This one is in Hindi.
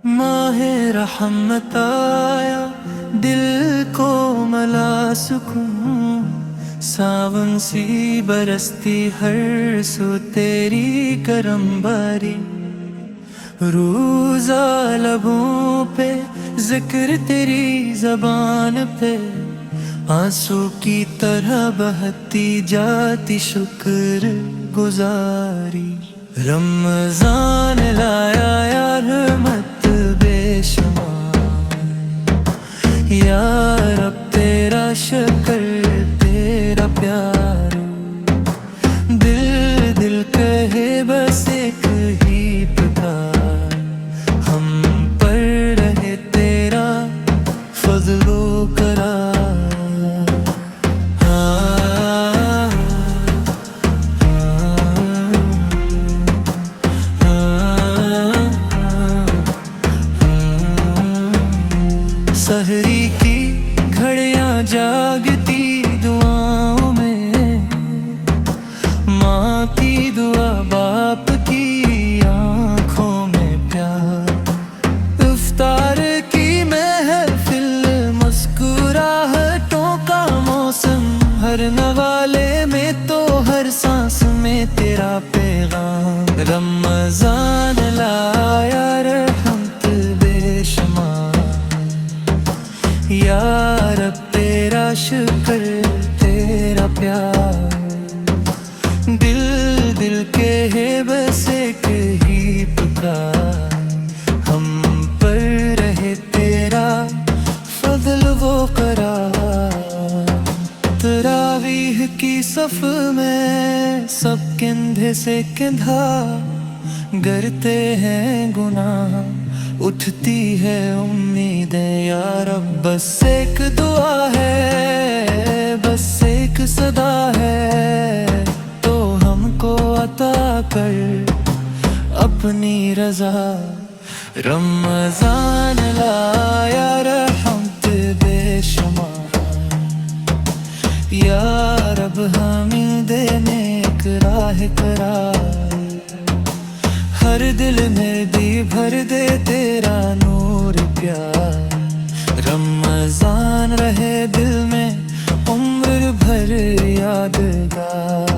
माहे रहमत आया, दिल को मला सुकून, सावन सी बरसती हर सू तेरी करम बारी। रोज़ा लबों पे जिक्र तेरी ज़बान पे, आंसू की तरह बहती जाती शुक्र गुजारी। रमज़ान लाया यार रहमत बेशुमार, यार अब तेरा शुक्र तेरा प्यार। दिल दिल कहे बस एक ही पुकार, हम पर रहे तेरा फज़लो करार। सहरी की घड़ियां जागती दुआओं में, माँ की दुआ बाप की आंखों में प्यार। इफ्तार की महफिल मुस्कुराहटों का मौसम, हर नवाले में तो हर सांस में तेरा पैगाम। रमज़ान लाया रहमत बेशुमार, यार अब तेरा शुक्र तेरा प्यार। दिल दिल के है बस एक ही पुकार, हम पर रहे तेरा फज़ल वो करार। तरावीह की सफ में सब कंधे से कंधा करते हैं गुनाह, उठती है उम्मीदें यार। अब बस एक दुआ है, बस एक सदा है, तो हमको अता कर अपनी रजा। रमज़ान लाया रहमत बेशुमार, यार अब हमें देने एक राह करार। हर दिल में दी भर दे तेरा नूर प्यार, रमज़ान रहे दिल में उम्र भर यादगार।